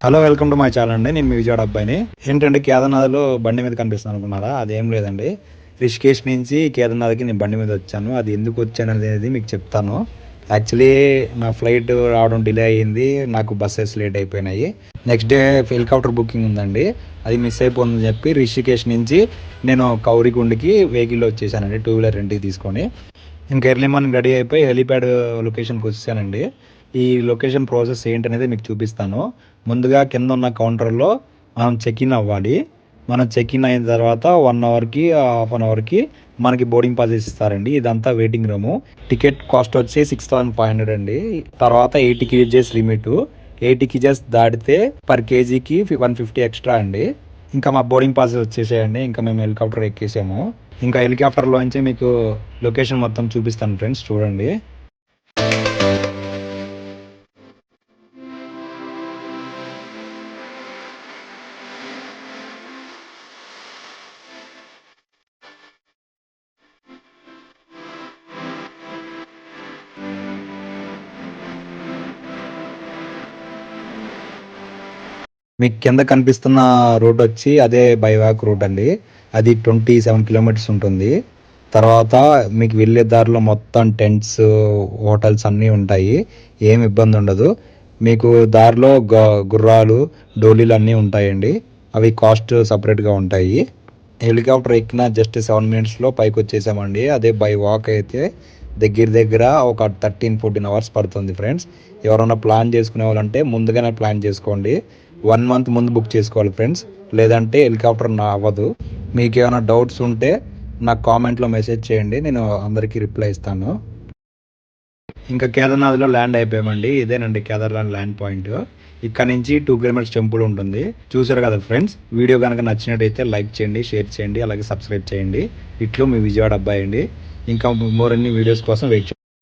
Hello, welcome to my channel అండి. నేను మీ విజయవాడ అబ్బాయిని. ఏంటంటే కేదార్నాథ్లో బండి మీద కనిపిస్తాను అనుకున్నారా? అదేం లేదండి. రిషికేష్ నుంచి కేదార్నాథ్కి నేను బండి మీద వచ్చాను. అది ఎందుకు వచ్చాను అనేది మీకు చెప్తాను. యాక్చువల్లీ నా ఫ్లైట్ రావడం డిలే అయ్యింది. నాకు బస్సెస్ లేట్ అయిపోయినాయి. నెక్స్ట్ డే హెలికాప్టర్ బుకింగ్ ఉందండి. అది మిస్ అయిపోతుందని చెప్పి రిషికేష్ నుంచి నేను కౌరిగుండ్కి వెహికల్లో వచ్చేసానండి, 2 వీలర్ రెంట్కి తీసుకొని. ఇంకా ఎర్లీ మార్నింగ్ రెడీ అయిపోయి హెలీప్యాడ్ లొకేషన్కి వచ్చేసానండి. ఈ లొకేషన్ ప్రాసెస్ ఏంటనేది మీకు చూపిస్తాను. ముందుగా కింద ఉన్న కౌంటర్లో మనం చెక్ ఇన్ అవ్వాలి. మనం చెక్ ఇన్ అయిన తర్వాత 1 అవర్కి హాఫ్ అన్ అవర్కి మనకి బోర్డింగ్ పాసెస్ ఇస్తారండి. ఇదంతా వెయిటింగ్ రూము. టికెట్ కాస్ట్ వచ్చి 6500 అండి. తర్వాత 80 కేజెస్ లిమిట్. 80 కేజెస్ దాటితే పర్ కేజీకి 150 ఎక్స్ట్రా అండి. ఇంకా మా బోర్డింగ్ పాసెస్ వచ్చేసాయండి. ఇంకా మేము హెలికాప్టర్ ఎక్కేసాము. ఇంకా హెలికాప్టర్లోంచి మీకు లొకేషన్ మొత్తం చూపిస్తాను ఫ్రెండ్స్, చూడండి. మీకు కింద కనిపిస్తున్న రూట్ వచ్చి అదే బైవాక్ రూట్ అండి. అది 27 కిలోమీటర్స్ ఉంటుంది. తర్వాత మీకు వెళ్ళే దారిలో మొత్తం టెంట్స్, హోటల్స్ అన్నీ ఉంటాయి. ఏమి ఇబ్బంది ఉండదు. మీకు దారిలో గుర్రాలు, డోలీలు అన్నీ ఉంటాయండి. అవి కాస్ట్ సపరేట్గా ఉంటాయి. హెలికాప్టర్ ఎక్కిన జస్ట్ 7 మినిట్స్లో పైకి వచ్చేసామండి. అదే బై వాక్ అయితే దగ్గర దగ్గర ఒక 13-14 అవర్స్ పడుతుంది ఫ్రెండ్స్. ఎవరైనా ప్లాన్ చేసుకునే వాళ్ళంటే ముందుగానే ప్లాన్ చేసుకోండి. 1 మంత్ ముందు బుక్ చేసుకోవాలి ఫ్రెండ్స్, లేదంటే హెలికాప్టర్ అవ్వదు. మీకు ఏమైనా డౌట్స్ ఉంటే నాకు కామెంట్లో మెసేజ్ చేయండి, నేను అందరికీ రిప్లై ఇస్తాను. ఇంకా కేదార్నాథ్లో ల్యాండ్ అయిపోయామండి. ఇదేనండి కేదార్నాథ్ ల్యాండ్ పాయింట్. ఇక్కడ నుంచి 2 కిలోమీటర్స్ టెంపుల్ ఉంటుంది. చూసారు కదా ఫ్రెండ్స్. వీడియో కనుక నచ్చినట్టయితే లైక్ చేయండి, షేర్ చేయండి, అలాగే సబ్స్క్రైబ్ చేయండి. ఇట్లు మీ విజయవాడ అబ్బాయి అండి. ఇంకా మోరన్ని వీడియోస్ కోసం వెయిట్ చేయండి.